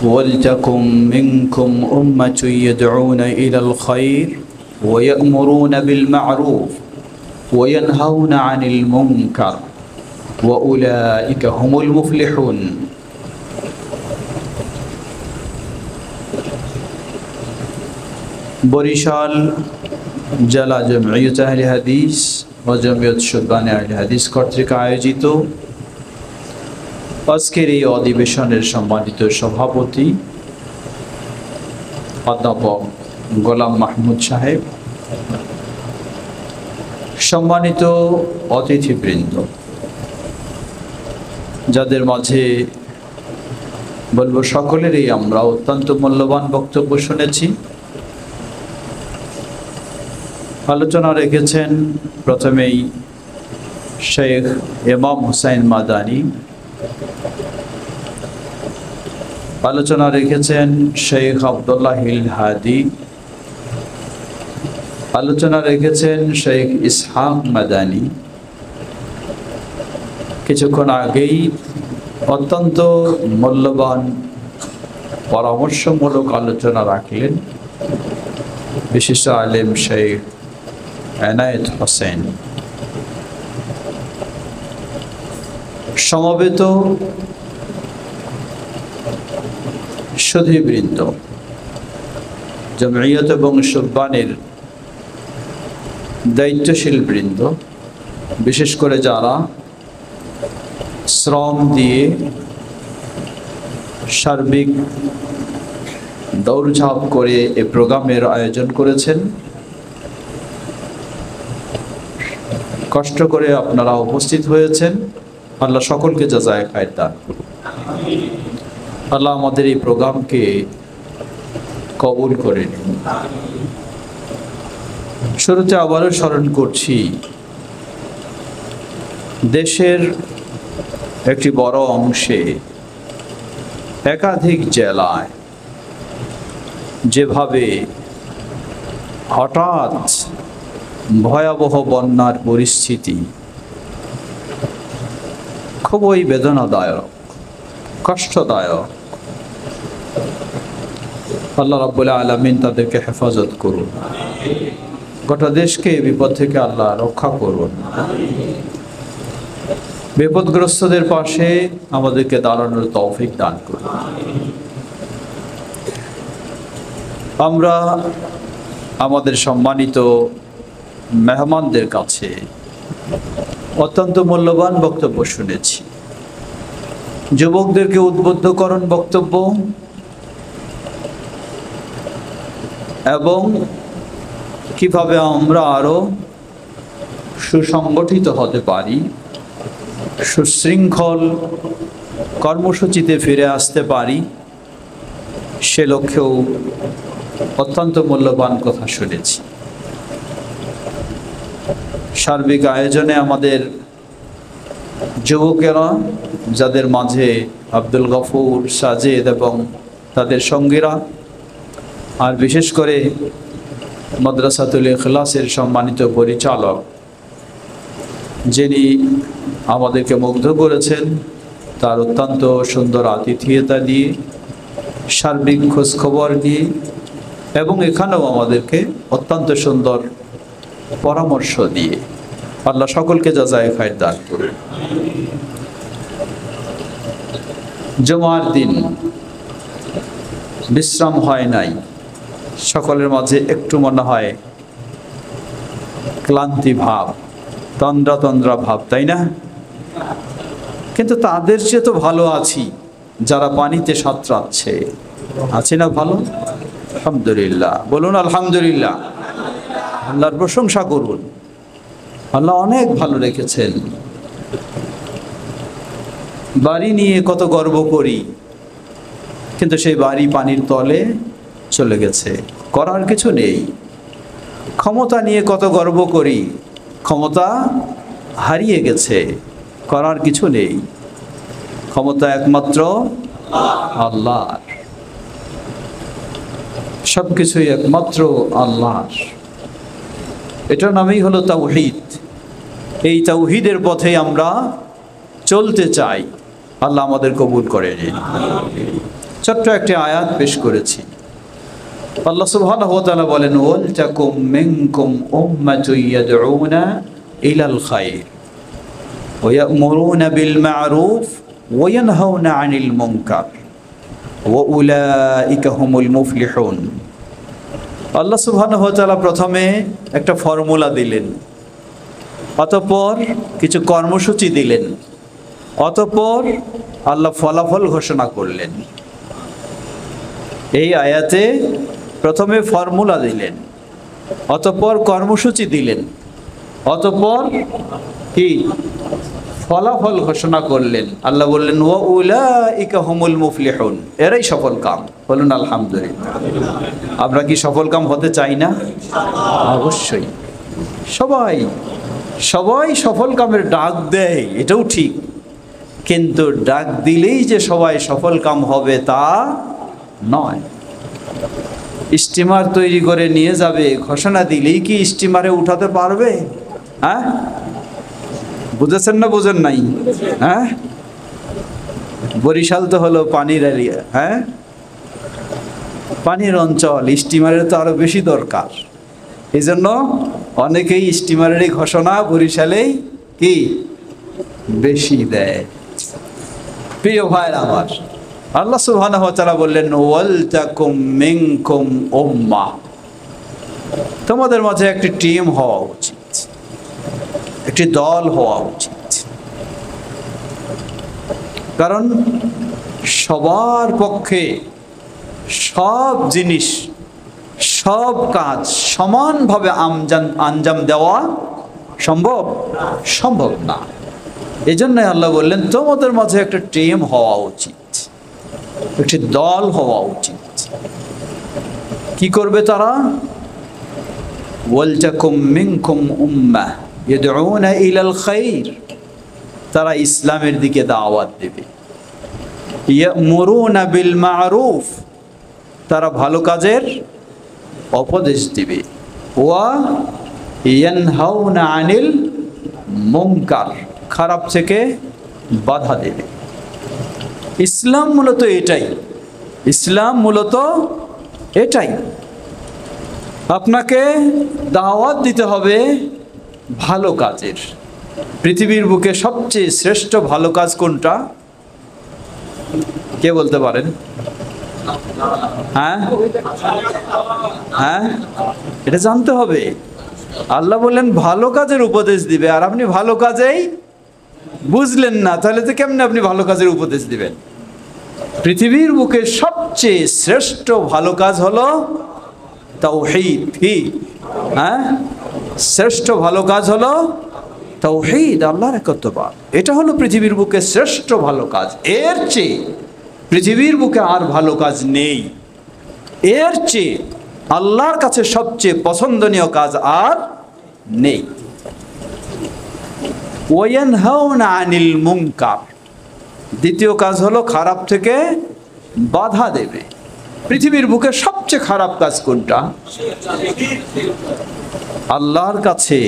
ولتكن منكم أمة يدعون إلى الخير ويأمرون بالمعروف وينهون عن المنكر وأولئك هم المفلحون বরিশাল জেলা জমিয়ত আহলে হাদিস ও জমিয়ত শুরবানে আহলে হাদিস কর্তৃক আয়োজিত আজকের এই অধিবেশনের সম্মানিত সভাপতি অধ্যাপক গোলাম মাহমুদ সাহেব, সম্মানিত অতিথিবৃন্দ, যাদের মাঝে বলবো সকলেরই আমরা অত্যন্ত মূল্যবান বক্তব্য শুনেছি। আলোচনা রেখেছেন প্রথমেই শেখ ইমাম হুসাইন মাদানী, আলোচনা রেখেছেন শেখ আব্দুল্লাহ হিল হাদি, আলোচনা রেখেছেন শেখ ইসহাক মাদানী। কিছুক্ষণ আগেই অত্যন্ত মূল্যবান পরামর্শমূলক আলোচনা রাখলেন বিশিষ্ট আলেম শেখ এনায়েত হোসেন। সমবেত সুধীবৃন্দ, জমিয়ত এবং শুরবানের দায়িত্বশীল বৃন্দ, বিশেষ করে যারা শ্রম দিয়ে সার্বিক দৌড়ঝাঁপ করে এ প্রোগ্রামের আয়োজন করেছেন, কষ্ট করে আপনারা উপস্থিত হয়েছেন, আল্লাহ সকলকে জাযায়ে খায়র দান করুন। আল্লাহ আমাদের এই প্রোগ্রামকে কবুল করে নিন। শুরুতে আবারও স্মরণ করছি, দেশের একটি বড় অংশে একাধিক জেলায় যেভাবে হঠাৎ ভয়াবহ বন্যার পরিস্থিতি, খুবই বেদনাদায়ক, কষ্টদায়ক। আল্লাহ রাব্বুল আলামিন তাদেরকে হেফাজত করুন, গোটা দেশকে বিপদ থেকে আল্লাহ রক্ষা করুন। বিপদগ্রস্তদের পাশে আমাদেরকে দাঁড়ানোর তৌফিক দান করুন। আমরা আমাদের সম্মানিত মেহমানদের কাছে অত্যন্ত মূল্যবান বক্তব্য শুনেছি। যুবকদেরকে উদ্বুদ্ধকরণ বক্তব্য এবং কিভাবে আমরা আরো সুসংগঠিত হতে পারি, সুশৃঙ্খল কর্মসূচিতে ফিরে আসতে পারি, সে লক্ষ্যেও অত্যন্ত মূল্যবান কথা শুনেছি। সার্বিক আয়োজনে আমাদের যুবকেরা, যাদের মাঝে আব্দুল গফুর, সাজেদ এবং তাদের সঙ্গীরা, আর বিশেষ করে মাদ্রাসাতুল ইখলাসের সম্মানিত পরিচালক, যিনি আমাদেরকে মুগ্ধ করেছেন তার অত্যন্ত সুন্দর আতিথেয়তা দিয়ে, সার্বিক খোঁজখবর দিয়ে, এবং এখানেও আমাদেরকে অত্যন্ত সুন্দর পরামর্শ দিয়ে। আল্লাহ সকলকে জাযায়ে খায়র দান করুন। জুমার দিন বিশ্রাম হয় নাই, সকলের মাঝে একটু মনে হয় ক্লান্তি ভাব, তন্দ্রা তন্দ্রা ভাব, তাই না? কিন্তু তাদের চেয়ে তো ভালো আছি যারা পানিতে সাঁতরাচ্ছে, আছে না ভালো? আলহামদুলিল্লাহ, বলুন আলহামদুলিল্লাহ, আল্লাহর প্রশংসা করুন। আল্লাহ অনেক ভালো রেখেছেন। বাড়ি নিয়ে কত গর্ব করি, কিন্তু সেই বাড়ি পানির তলে চলে গেছে, করার কিছু নেই। ক্ষমতা নিয়ে কত গর্ব করি, ক্ষমতা হারিয়ে গেছে, করার কিছু নেই। ক্ষমতা একমাত্র আল্লাহর, সবকিছুই একমাত্র আল্লাহর। এটার নামেই হলো তাওহীদ। এই তাওহীদের পথে আমরা চলতে চাই। আল্লাহ আমাদের কবুল করে নিন। ছোট্ট একটি আয়াত পেশ করেছি। আল্লাহ সুবহানাহু ওয়া তাআলা বলেন, ওয়াল তাকুম মিনকুম উম্মাতুন ইয়াদউনা ইলাল খায়র ওয়া ইয়া'মুরুনা বিল মা'রুফ ওয়া ইয়ানহাউনা আনিল মুনকার ওয়া উলাইকা হুমুল মুফলিহুন। আল্লাহ সুবহানাহু ওয়া তাআলা প্রথমে একটা ফর্মুলা দিলেন, অতঃপর কিছু কর্মসূচি দিলেন, অতঃপর আল্লাহ ফলাফল ঘোষণা করলেন। এই আয়াতে প্রথমে ফর্মুলা দিলেন, অতঃপর কর্মসূচি দিলেন, অতঃপর কি ফলাফল ঘোষণা করলেন। আল্লাহ বললেন, ওয়া উলাইকা হুমুল মুফলিহুন, এরাই সফল কাম। বলুন আলহামদুলিল্লাহ। আমরা কি সফল কাম হতে চাই না? অবশ্যই। সবাই সবাই সফল কামের ডাক দেয়, এটাও ঠিক, কিন্তু ডাক দিলেই যে সবাই সফল কাম হবে তা নয়। স্টিমার তৈরি করে নিয়ে যাবে, ঘোষণা দিলেই কি স্টিমারে উঠাতে পারবে? হ্যাঁ, বুঝেছেন না বুঝেন নাই? হ্যাঁ, বরিশাল তো হলো পানির এরিয়া, হ্যাঁ, পানির অঞ্চল, স্টিমারের তো আরো বেশি দরকার। এই জন্য অনেকেই স্টিমারের এই ঘোষণা বরিশালেই কি বেশি দেয়। প্রিয় ভাইরা আমার, আল্লাহ সুবহানাহু ওয়া তাআলা বললেন, ওয়াল তাকুম মিনকুম উম্মাহ, তোমাদের মাঝে একটি টিম হওয়া উচিত, একটি দল হওয়া উচিত। কারণ সবার পক্ষে সব জিনিস, সব কাজ সমানভাবে আঞ্জাম দেওয়া সম্ভব না। এই জন্যই আল্লাহ বললেন, তোমাদের মাঝে একটা টিম হওয়া উচিত, একটি দল হওয়া উচিত। কি করবে তারা? ওয়াল তাকুম মিনকুম উম্মাহ ইয়াদউনা ইলাল খায়র, তারা ইসলামের দিকে দাওয়াত দেবে। ইয়া'মুরুনা বিল মা'রুফ, তারা ভালো কাজের উপদেশ দিবে। ওয়া ইয়ানহাউনা আনিল মুনকার, খারাপ থেকে বাধা দেবে। ইসলাম মূলত এটাই, ইসলাম মূলত এটাই। আপনাকে দাওয়াত দিতে হবে ভালো কাজের। পৃথিবীর বুকে সবচেয়ে শ্রেষ্ঠ ভালো কাজ কোনটা? কে বলতে পারেন? হ্যাঁ হ্যাঁ, এটা জানতে হবে। আল্লাহ বললেন ভালো কাজের উপদেশ দিবে, আর আপনি ভালো কাজেই বুঝলেন না, তাহলে তো কেমনে আপনি ভালো কাজের উপদেশ দিবেন? পৃথিবীর বুকে সবচেয়ে শ্রেষ্ঠ ভালো কাজ হলো তাওহীদ। কি? হ্যাঁ, শ্রেষ্ঠ ভালো কাজ হলো তাওহীদ, আল্লাহর একত্ববাদ। এটা হলো পৃথিবীর বুকে শ্রেষ্ঠ ভালো কাজ। এর চেয়ে পৃথিবীর বুকে আর ভালো কাজ নেই। এর চেয়ে আল্লাহর কাছে সবচেয়ে পছন্দনীয় কাজ আর নেই। ওয়ায়ানহাউনা আনিল মুনকার, দ্বিতীয় কাজ হলো খারাপ থেকে বাধা দেবে। পৃথিবীর বুকে সবচেয়ে খারাপ কাজ কোনটা? আল্লাহর কাছে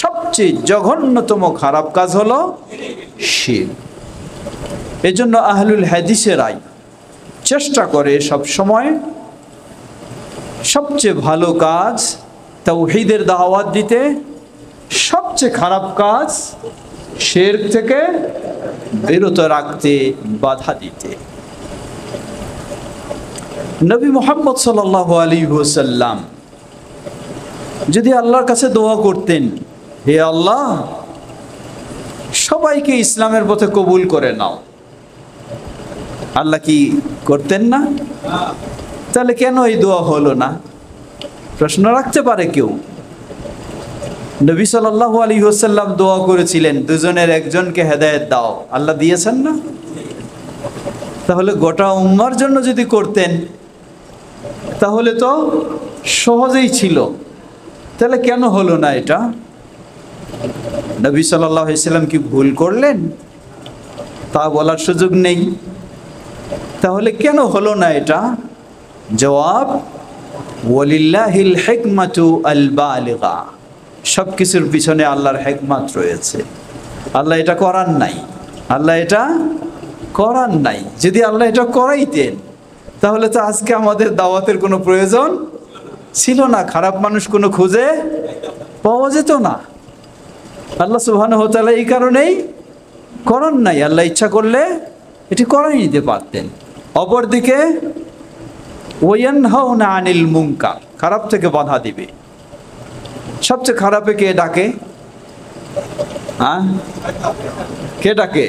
সবচেয়ে জঘন্যতম খারাপ কাজ হলো শিরক। এজন্য আহলুল হাদিসেরাই চেষ্টা করে সব সময় সবচেয়ে ভালো কাজ তাওহীদের দাওয়াত দিতে, সবচেয়ে খারাপ কাজ শিরক থেকে বিরত রাখতে, বাধা দিতে। নবী মুহাম্মদ সাল্লাল্লাহু আলাইহি ওয়াসাল্লাম যদি আল্লাহর কাছে দোয়া করতেন, হে আল্লাহ সবাইকে ইসলামের পথে কবুল করে নাও, আল্লাহ কি করতেন না? তাহলে কেন এই দোয়া হলো না? প্রশ্ন রাখতে পারে কেউ। নবী সাল্লাল্লাহু আলাইহি ওয়াসাল্লাম দোয়া করেছিলেন, দুজনের একজনকে হেদায়েত দাও, আল্লাহ দিয়েছেন না? তাহলে গোটা উম্মার জন্য যদি করতেন তাহলে তো সহজেই ছিল, তাহলে কেন হলো না এটা? নবী সাল্লাল্লাহু আলাইহি ওয়াসাল্লাম কি ভুল করলেন? তা বলার সুযোগ নেই। তাহলে কেন হলো না এটা? জবাব, ওয়ালিল্লাহিল হিকমাতু আল বালিগা, সব কিছুর পিছনে আল্লাহর হিকমত রয়েছে। আল্লাহ এটা করার নাই, আল্লাহ এটা করার নাই। যদি আল্লাহ এটা করাইতেন তাহলে তো আজকে আমাদের দাওয়াতের কোনো প্রয়োজন ছিল না, খারাপ মানুষ কোনো খুঁজে পাওয়া যেত না। আল্লাহ সুবহানাহু ওয়া তাআলা এই কারণেই করেন নাই, আল্লাহ ইচ্ছা করলে এটি করাই নিতে পারতেন। অপরদিকে ওয়ায়ানহাউনা আনিল মুনকার, খারাপ থেকে বাধা দিবে। সবচেয়ে খারাপে কে ডাকে? কে ডাকে?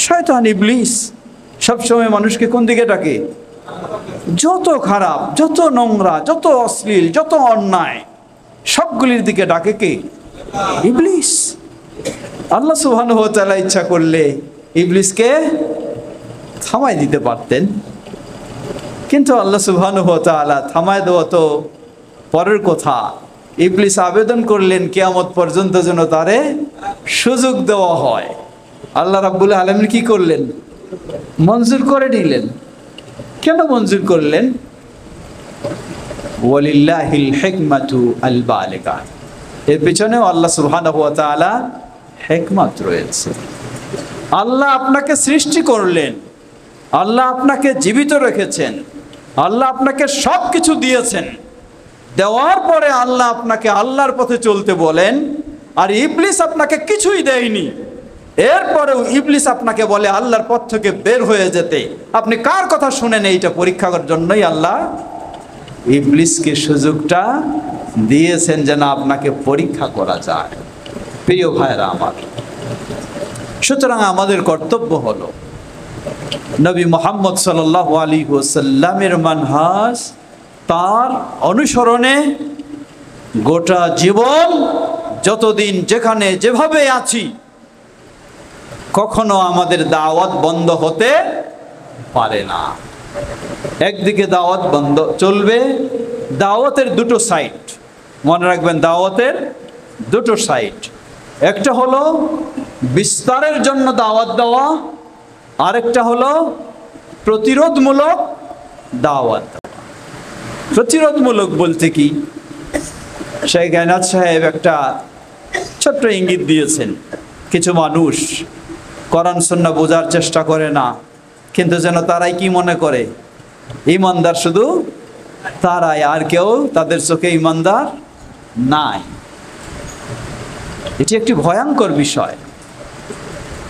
শয়তান, ইবলিস। সবসময় মানুষকে কোন দিকে ডাকে? যত খারাপ, যত নোংরা, যত অশ্লীল, যত অন্যায়, সবগুলির দিকে ডাকে কে? ইবলিস। আল্লাহ সুবহানাহু ওয়া তাআলা ইচ্ছা করলে ইবলিসকে থামাই দিতে পারতেন, কিন্তু আল্লাহ সুবহানাহু ওয়া তাআলা থামাই দেওয়া তো পরের কথা। ইবলিস আবেদন করলেন কিয়ামত পর্যন্ত যেন তারে সুযোগ দেওয়া হয়। আল্লাহ রাব্বুল আলামিন কি করলেন? মঞ্জুর করে নিলেন। কেন মঞ্জুর করলেন? ওয়ালিল্লাহিল হিকমাতু আল বালিগা, এর পিছনেও আল্লাহ সুবহানাহু ওয়া তাআলা হিকমত রয়েছে। আল্লাহ আপনাকে সৃষ্টি করলেন, আল্লাহ আপনাকে জীবিত রেখেছেন, আল্লাহ আপনাকে সব কিছু দিয়েছেন। দেওয়ার পরে আল্লাহ আপনাকে আল্লাহর পথে চলতে বলেন, আর ইবলিস আপনাকে কিছুই দেয়নি। এরপরেও ইবলিস আপনাকে বলে আল্লাহর পথ থেকে বের হয়ে যেতে। আপনি কার কথা শুনেন? এইটা পরীক্ষা করার জন্যই আল্লাহ ইবলিসকে সুযোগটা দিয়েছেন, যেন আপনাকে পরীক্ষা করা যায়। প্রিয় ভাইরা আমার, সুতরাং আমাদের কর্তব্য হলো নবী মুহাম্মদ সাল্লাল্লাহু আলাইহি ওয়াসাল্লামের মানহাজ, তার অনুসরণে গোটা জীবন, যতদিন যেখানে যেভাবে আছি, কখনো আমাদের দাওয়াত বন্ধ হতে পারে না। একদিকে দাওয়াত বন্ধ চলবে, দাওয়াতের দুটো সাইড মনে রাখবেন, দাওয়াতের দুটো সাইড। একটা হলো বিস্তারের জন্য দাওয়াত দেওয়া, আরেকটা হলো প্রতিরোধমূলক দাওয়াত। প্রতিরোধমূলক বলতে কি? শেখ আইনাদ সাহেব একটা ছোট্ট ইঙ্গিত দিয়েছেন। কিছু মানুষ কোরআন সুন্নাহ বোঝার চেষ্টা করে না, কিন্তু যেন তারাই কি মনে করে? ইমানদার শুধু তারাই, আর কেউ তাদের চোখে ইমানদার নাই। এটি একটি ভয়ঙ্কর বিষয়।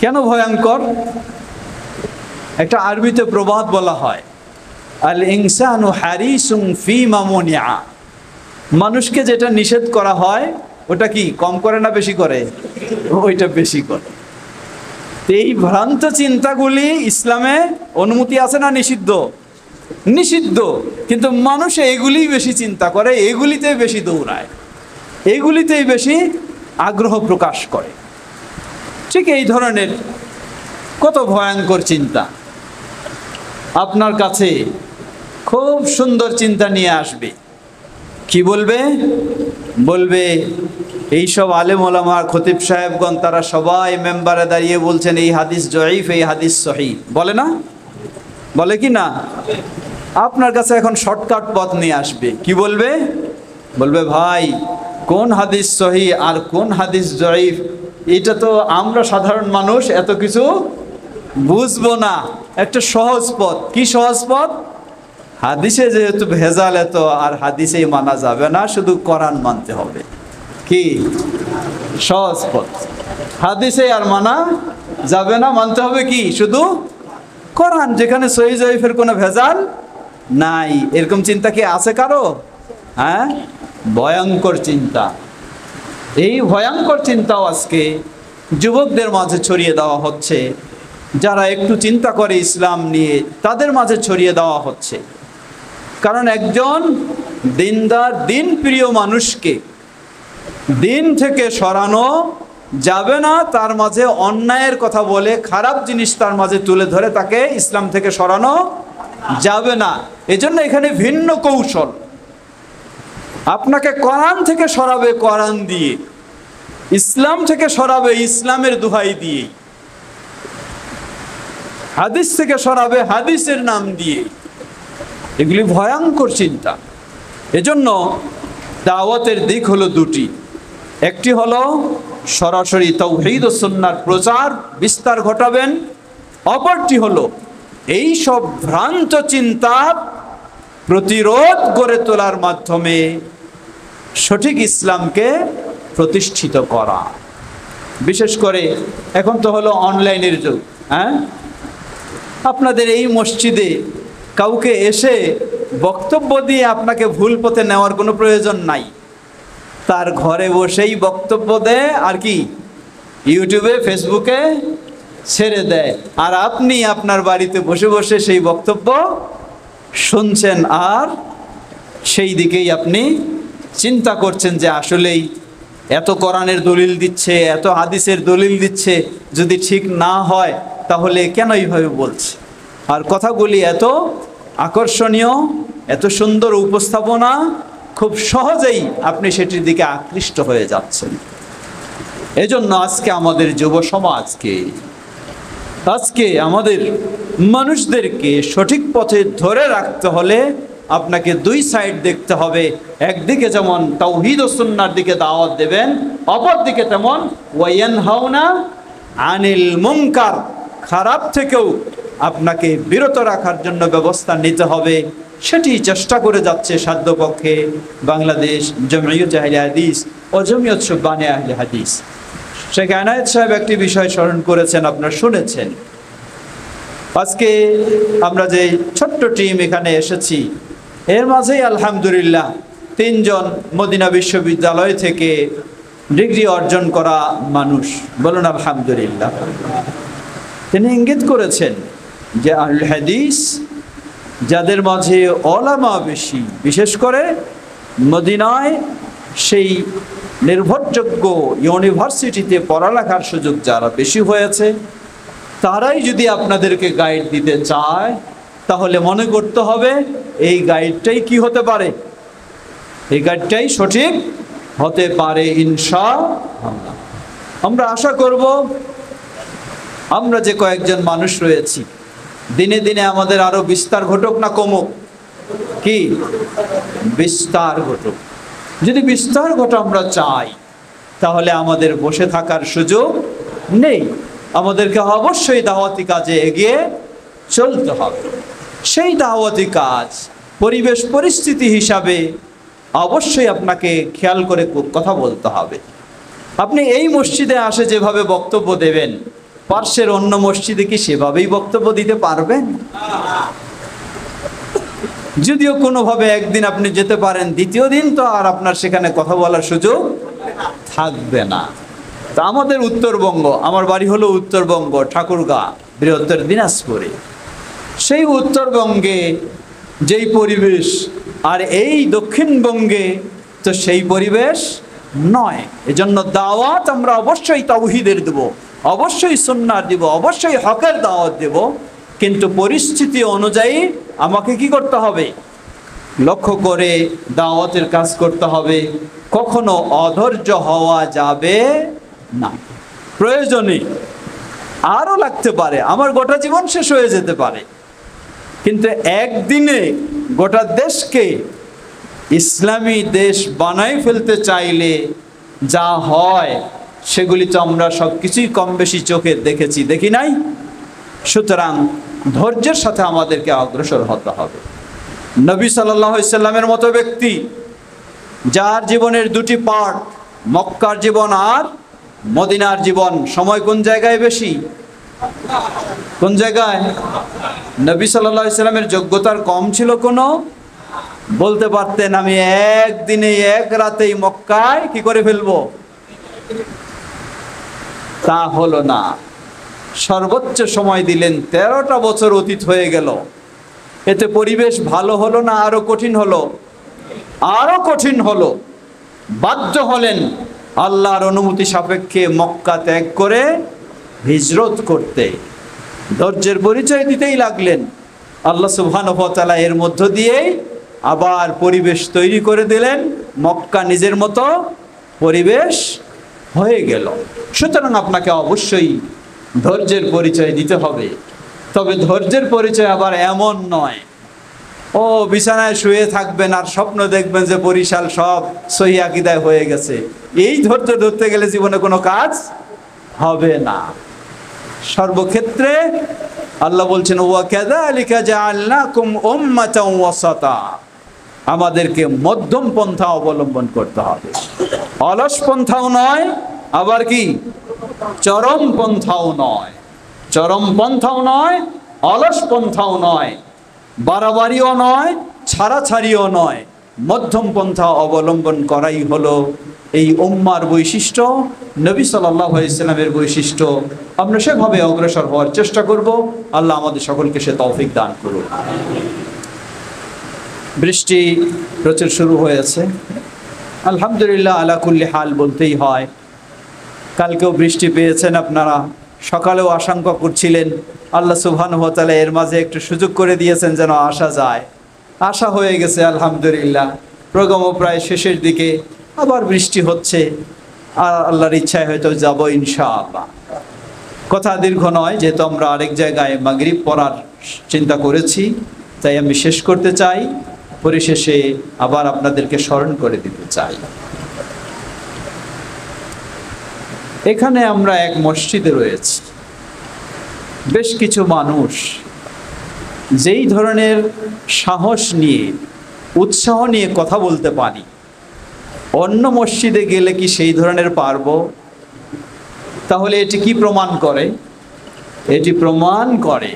কেন ভয়ঙ্কর? একটা আরবিতে প্রবাদ বলা হয়, আল ইনসানু হারিসুম ফিমা মুনিআ। মানুষকে যেটা নিষেধ করা হয় ওটা কি কম করে না বেশি করে? ওইটা বেশি করে। এই ভ্রান্ত চিন্তাগুলি ইসলামে অনুমতি আছে না নিষিদ্ধ? নিষিদ্ধ। কিন্তু মানুষ এগুলিই বেশি চিন্তা করে, এগুলিতেই বেশি দৌড়ায়, এগুলিতেই বেশি আগ্রহ প্রকাশ করে। ঠিক এই ধরনের কত ভয়ঙ্কর চিন্তা আপনার কাছে খুব সুন্দর চিন্তা নিয়ে আসবে। কি বলবে? বলবে এইসব আলেম ওলামা, খতিব সাহেবগণ, তারা সবাই মেম্বারে দাঁড়িয়ে বলছেন এই হাদিস জয়ীফ, এই হাদিস সহিহ। বলে না? বলে কি না? আপনার কাছে এখন শর্টকাট পথ নিয়ে আসবে। কি বলবে? বলবে ভাই, কোন হাদিস সহিহ আর কোন হাদিস জয়ীফ এটা তো আমরা সাধারণ মানুষ এত কিছু বুঝবো না। একটা সহজ পথ। কি সহজ পথ? হাদিসে যেহেতু ভেজাল এত, আর হাদিসেই মানা যাবে না, শুধু কোরআন মানতে হবে। কি সহজ পথ? হাদিসে আর মানা যাবে না, মানতে হবে কি? শুধু কোরআন, যেখানে সহিহ জয়ীফের কোনো ভেজাল নাই। এরকম চিন্তা কি আছে কারো? হ্যাঁ, ভয়ঙ্কর চিন্তা। এই ভয়ঙ্কর চিন্তাও আজকে যুবকদের মাঝে ছড়িয়ে দেওয়া হচ্ছে। যারা একটু চিন্তা করে ইসলাম নিয়ে, তাদের মাঝে ছড়িয়ে দেওয়া হচ্ছে। কারণ একজন দিনদার, দিন প্রিয় মানুষকে দিন থেকে সরানো যাবে না। তার মাঝে অন্যায়ের কথা বলে, খারাপ জিনিস তার মাঝে তুলে ধরে তাকে ইসলাম থেকে সরানো যাবে না। এজন্য এখানে ভিন্ন কৌশল। আপনাকে কোরআন থেকে সরাবে কোরআন দিয়ে, ইসলাম থেকে সরাবে ইসলামের দোহাই দিয়ে, হাদিস থেকে সরাবে হাদিসের নাম দিয়ে। এগুলি ভয়ঙ্কর চিন্তা। এজন্য দাওয়াতের দিক হলো দুটি। একটি হলো সরাসরি তাওহীদ ও সুন্নাহর প্রচার বিস্তার ঘটাবেন, অপরটি হলো এই সব ভ্রান্ত চিন্তা প্রতিরোধ গড়ে তোলার মাধ্যমে সঠিক ইসলামকে প্রতিষ্ঠিত করা। বিশেষ করে এখন তো হলো অনলাইনের যুগ। আপনাদের এই মসজিদে কাউকে এসে বক্তব্য দিয়ে আপনাকে ভুল পথে নেওয়ার কোনো প্রয়োজন নাই। তার ঘরে বসেই বক্তব্য দেয়, আর কি ইউটিউবে ফেসবুকে ছেড়ে দেয়, আর আপনি আপনার বাড়িতে বসে বসে সেই বক্তব্য শুনছেন, আর সেই দিকেই আপনি চিন্তা করছেন যে আসলেই এত কোরআনের দলিল দিচ্ছে, এত হাদিসের দলিল দিচ্ছে, যদি ঠিক না হয় তাহলে কেন এইভাবে বলছে। আর কথাগুলি এত আকর্ষণীয়, এত সুন্দর উপস্থাপনা, খুব সহজেই আপনি সেটির দিকে আকৃষ্ট হয়ে যাচ্ছেন। এজন্য আজকে আমাদের যুব সমাজকে, আজকে আমাদের মানুষদেরকে সঠিক পথে ধরে রাখতে হলে আপনাকে দুই সাইড দেখতে হবে। একদিকে যেমন তাওহীদ ও সুন্নাহর দিকে দাওয়াত দেবেন, অপর দিকে তেমন ওয়ায়ানহাউনা আনিল মুনকার, খারাপ থেকেও আপনাকে বিরত রাখার জন্য ব্যবস্থা নিতে হবে। সেটি চেষ্টা করে যাচ্ছে সাধ্যপক্ষে বাংলাদেশ জমিয়ত আহলে হাদিস ও জমিয়ত শুববানে আহলে হাদিস। শেখ এনায়েত সাহেব একটি বিষয় স্মরণ করেছেন, আপনারা শুনেছেন। আজকে আমরা যে ছোট্ট টিম এখানে এসেছি, এর মাঝেই আলহামদুলিল্লাহ 3 জন মদিনা বিশ্ববিদ্যালয় থেকে ডিগ্রি অর্জন করা মানুষ, বলুন আলহামদুলিল্লাহ। তিনি ইঙ্গিত করেছেন যে আহলে হাদিস যাদের মাঝে ওলামা বেশি, বিশেষ করে মদিনায় সেই নির্ভরযোগ্য ইউনিভার্সিটিতে পড়ালেখার সুযোগ যারা বেশি হয়েছে, তারাই যদি আপনাদেরকে গাইড দিতে চায়, তাহলে মনে করতে হবে এই গাইডটাই কি হতে পারে, এই গাইডটাই সঠিক হতে পারে ইনশাআল্লাহ। আমরা আশা করব আমরা যে কয়েকজন মানুষ রয়েছি, দিনে দিনে আমাদের আরো বিস্তার ঘটুক না কমুক? কি বিস্তার ঘটুক। যদি বিস্তার ঘটে আমরা চাই, তাহলে আমাদের বসে থাকার সুযোগ নেই। আমাদেরকে অবশ্যই দাওয়াতি কাজে এগিয়ে চলতে হবে। সেই দাওয়াতি কাজ পরিবেশ পরিস্থিতি হিসাবে অবশ্যই আপনাকে খেয়াল করে কথা বলতে হবে। আপনি এই মসজিদে আসে যেভাবে বক্তব্য দেবেন, পার্শ্বের অন্য মসজিদে কি সেভাবেই বক্তব্য দিতে পারবেন? যদিও কোনোভাবে একদিন আপনি যেতে পারেন, দ্বিতীয় দিন তো আর আপনার সেখানে কথা বলার সুযোগ থাকবে না। তা আমাদের উত্তরবঙ্গ, আমার বাড়ি হলো উত্তরবঙ্গ, ঠাকুরগাঁ, বৃহত্তর দিনাজপুরে। সেই উত্তরবঙ্গে যেই পরিবেশ, আর এই দক্ষিণবঙ্গে তো সেই পরিবেশ নয়। এজন্য দাওয়াত আমরা অবশ্যই তাওহীদের দেব, অবশ্যই সুন্নাহর দেব, অবশ্যই হকের দাওয়াত দেব, কিন্তু পরিস্থিতি অনুযায়ী আমাকে কি করতে হবে? লক্ষ্য করে দাওয়াতের কাজ করতে হবে। কখনো অধৈর্য হওয়া যাবে না। প্রয়োজনে আরও লাগতে পারে, আমার গোটা জীবন শেষ হয়ে যেতে পারে, কিন্তু একদিনে গোটা দেশকে ইসলামী দেশ বানাই ফেলতে চাইলে যা হয় সেগুলি তো আমরা সব কিছুই কম বেশি চোখে দেখেছি, দেখি নাই? সুতরাং ধৈর্যের সাথে আমাদেরকে অগ্রসর হতে হবে। নবী সাল্লাল্লাহু আলাইহি সাল্লামের মতো ব্যক্তি, যার জীবনের দুটি পার্ট, মক্কার জীবন আর মদিনার জীবন, সময় কোন জায়গায় বেশি? কোন জায়গায়? নবী সাল্লাল্লাহু আলাইহি সাল্লামের যোগ্যতার কম ছিল কোনো? বলতে পারতেন আমি একদিনে এক রাতেই মক্কায় কি করে ফেলবো, তা হলো না। সর্বোচ্চ সময় দিলেন, 13টা বছর অতীত হয়ে গেল। এতে পরিবেশ ভালো হলো না আরো কঠিন হলো? আরো কঠিন হলো। বাধ্য হলেন আল্লাহর অনুমতি সাপেক্ষে মক্কা ত্যাগ করে হিজরত করতে। ধৈর্যের পরিচয় দিতেই লাগলেন। আল্লাহ সুবহানাহু ওয়া তাআলা এর মধ্য দিয়েই আবার পরিবেশ তৈরি করে দিলেন, মক্কা নিজের মতো পরিবেশ হয়ে গেল। সুতরাং আপনাকে অবশ্যই ধৈর্যের পরিচয় দিতে হবে। তবে ধৈর্যের পরিচয় আবার এমন নয় ও বিছানায় শুয়ে থাকবেন আর স্বপ্ন দেখবেন যে বরিশাল সব সহিহ আকীদায় হয়ে গেছে। এই ধৈর্য ধরতে গেলে জীবনে কোনো কাজ হবে না। সর্বক্ষেত্রে আল্লাহ বলছেন ওয়া কাযালিকা জাআলনাকুম উম্মাতাও ওয়াসাতা, আমাদেরকে মধ্যম পন্থা অবলম্বন করতে হবে। অলস পন্থাও নয়, আবার কি চরম পন্থাও নয়, চরম পন্থাও নয়, অলস পন্থাও নয়, বাড়াবাড়িও নয়, ছাড়াছাড়িও নয়, মধ্যম পন্থা অবলম্বন করাই হলো এই উম্মার বৈশিষ্ট্য, নবী সাল্লাল্লাহু আলাইহি সাল্লামের বৈশিষ্ট্য। আমরা সেভাবে অগ্রসর হওয়ার চেষ্টা করব। আল্লাহ আমাদের সকলকে সে তৌফিক দান করুন। বৃষ্টি প্রচুর শুরু হয়েছে, আলহামদুলিল্লাহ আলা কুল্লি হাল বলতেই হয়। কালকেও বৃষ্টি পেয়েছেন আপনারা, সকালেও আশঙ্কা করছিলেন, আল্লাহ সুবহানাহু ওয়া তাআলা এর মাঝে একটু সুযোগ করে দিয়েছেন যেন আসা যায়। আশা হয়ে গেছে আলহামদুলিল্লাহ, প্রোগ্রামও প্রায় শেষের দিকে, আবার বৃষ্টি হচ্ছে, আর আল্লাহর ইচ্ছায় হয়তো যাব ইনশাআল্লাহ। কথা দীর্ঘ নয়, যেহেতু আমরা আরেক জায়গায় মাগরিব পড়ার চিন্তা করেছি, তাই আমি শেষ করতে চাই। পরিশেষে আবার আপনাদেরকে স্মরণ করে দিতে চাই, এখানে আমরা এক মসজিদে রয়েছি, বেশ কিছু মানুষ যেই ধরনের সাহস নিয়ে, উৎসাহ নিয়ে কথা বলতে পারি, অন্য মসজিদে গেলে কি সেই ধরনের পারবো? তাহলে এটি কি প্রমাণ করে? এটি প্রমাণ করে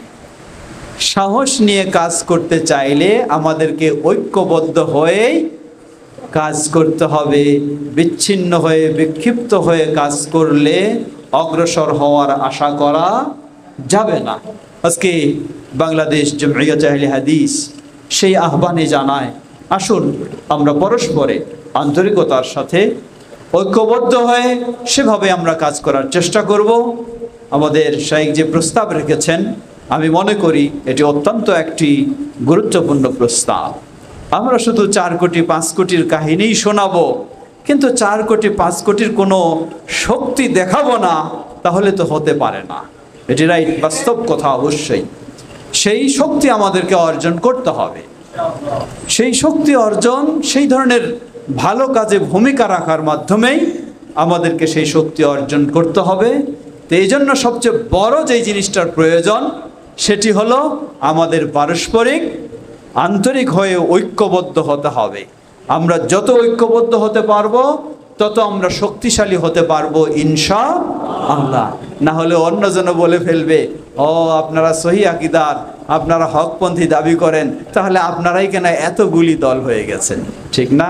সাহস নিয়ে কাজ করতে চাইলে আমাদেরকে ঐক্যবদ্ধ হয়েই কাজ করতে হবে। বিচ্ছিন্ন হয়ে, বিক্ষিপ্ত হয়ে কাজ করলে অগ্রসর হওয়ার আশা করা যাবে না। আজকে বাংলাদেশ জমিয়ত আহলে হাদিস সেই আহ্বানে জানায়, আসুন আমরা পরস্পরে আন্তরিকতার সাথে ঐক্যবদ্ধ হয়ে সেভাবে আমরা কাজ করার চেষ্টা করব। আমাদের শাইখ যে প্রস্তাব রেখেছেন, আমি মনে করি এটি অত্যন্ত একটি গুরুত্বপূর্ণ প্রস্তাব। আমরা শুধু 4 কোটি 5 কোটির কাহিনীই শোনাবো, কিন্তু 4 কোটি 5 কোটির কোনো শক্তি দেখাবো না, তাহলে তো হতে পারে না। এটি রাইট, বাস্তব কথা। অবশ্যই সেই শক্তি আমাদেরকে অর্জন করতে হবে। সেই শক্তি অর্জন, সেই ধরনের ভালো কাজে ভূমিকা রাখার মাধ্যমেই আমাদেরকে সেই শক্তি অর্জন করতে হবে। তো এই জন্য সবচেয়ে বড় যেই জিনিসটার প্রয়োজন, সেটি হলো আমাদের পারস্পরিক আন্তরিক হয়ে ঐক্যবদ্ধ হতে হবে। আমরা যত ঐক্যবদ্ধ হতে পারবো, তত আমরা শক্তিশালী হতে পারবো ইনশাআল্লাহ। না হলে অন্যজন বলে ফেলবে, ও আপনারা সহি আকীদার, আপনারা হকপন্থী দাবি করেন, তাহলে আপনারাই কেন এতগুলি দল হয়ে গেছেন, ঠিক না?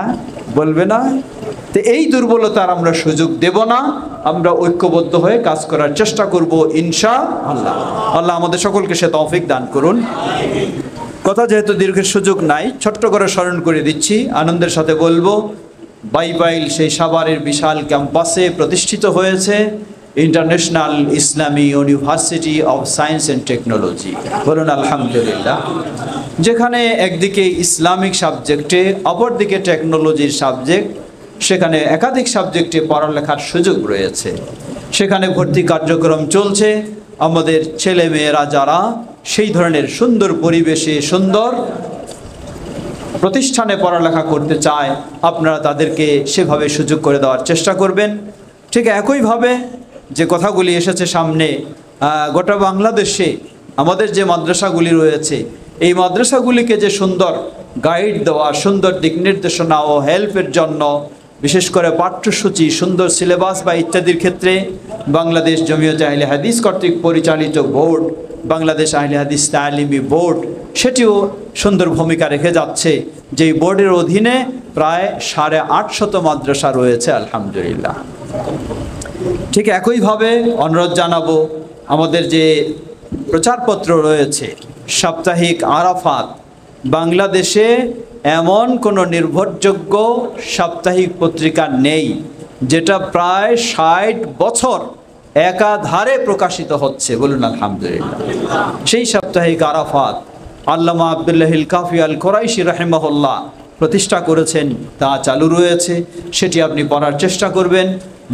বলবে না? তো এই দুর্বলতার আমরা সুযোগ দেব না। আমরা ঐক্যবদ্ধ হয়ে কাজ করার চেষ্টা করব ইনশাআল্লাহ। আল্লাহ আমাদের সকলকে সে তৌফিক দান করুন। কথা যেহেতু দীর্ঘের সুযোগ নাই, ছোট্ট করে স্মরণ করে দিচ্ছি, আনন্দের সাথে বলবো। বাইবাইল সেই সাভারের বিশাল ক্যাম্পাসে প্রতিষ্ঠিত হয়েছে international Islami university of science and technology. বলুন আলহামদুলিল্লাহ। যেখানে একদিকে ইসলামিক সাবজেক্টে, অপরদিকে টেকনোলজির সাবজেক্ট, সেখানে একাধিক সাবজেক্টে পড়ালেখার সুযোগ রয়েছে। সেখানে ভর্তি কার্যক্রম চলছে। আমাদের ছেলে মেয়েরা যারা সেই ধরনের সুন্দর পরিবেশে, সুন্দর প্রতিষ্ঠানে পড়ালেখা করতে চায়, আপনারা তাদেরকে সেভাবে সুযোগ করে দেওয়ার চেষ্টা করবেন। ঠিক একইভাবে যে কথাগুলি এসেছে সামনে, গোটা বাংলাদেশে আমাদের যে মাদ্রাসাগুলি রয়েছে, এই মাদ্রাসাগুলিকে যে সুন্দর গাইড দেওয়া, সুন্দর দিক নির্দেশনা ও হেল্পের জন্য, বিশেষ করে পাঠ্যসূচি, সুন্দর সিলেবাস বা ইত্যাদির ক্ষেত্রে বাংলাদেশ জমিয়ত আহলে হাদিস কর্তৃক পরিচালিত বোর্ড, বাংলাদেশ আহলে হাদিস তালিমি বোর্ড, সেটিও সুন্দর ভূমিকা রেখে যাচ্ছে। যেই বোর্ডের অধীনে প্রায় 850 মাদ্রাসা রয়েছে আলহামদুলিল্লাহ। ঠিক একইভাবে অনুরোধ জানাবো, আমাদের যে প্রচারপত্র রয়েছে সাপ্তাহিক আরাফাত, বাংলাদেশে এমন কোনো নির্ভরযোগ্য সাপ্তাহিক পত্রিকা নেই যেটা প্রায় 60 বছর একাধারে প্রকাশিত হচ্ছে। বলুন আলহামদুলিল্লাহ। সেই সাপ্তাহিক আরাফাত আল্লামা আব্দুল্লাহিল কাফি আল কুরাইশি রাহিমাহুল্লাহ প্রতিষ্ঠা করেছেন, তা চালু রয়েছে। সেটি আপনি পড়ার চেষ্টা করবেন।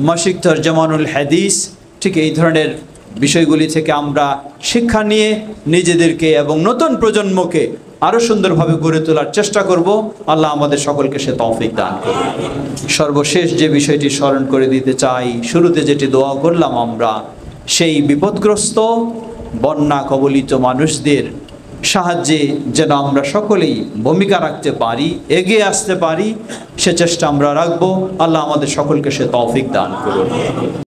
মাসিক তরজমানুল হাদিস, ঠিক এই ধরনের বিষয়গুলি থেকে আমরা শিক্ষা নিয়ে নিজেদেরকে এবং নতুন প্রজন্মকে আরও সুন্দরভাবে গড়ে তোলার চেষ্টা করব। আল্লাহ আমাদের সকলকে সে তৌফিক দান করুন। সর্বশেষ যে বিষয়টি স্মরণ করে দিতে চাই, শুরুতে যেটি দোয়া করলাম আমরা, সেই বিপদগ্রস্ত বন্যা কবলিত মানুষদের সাহায্যে যেন আমরা সকলেই ভূমিকা রাখতে পারি, এগিয়ে আসতে পারি, সে চেষ্টা আমরা রাখবো। আল্লাহ আমাদের সকলকে সে তৌফিক দান করুন।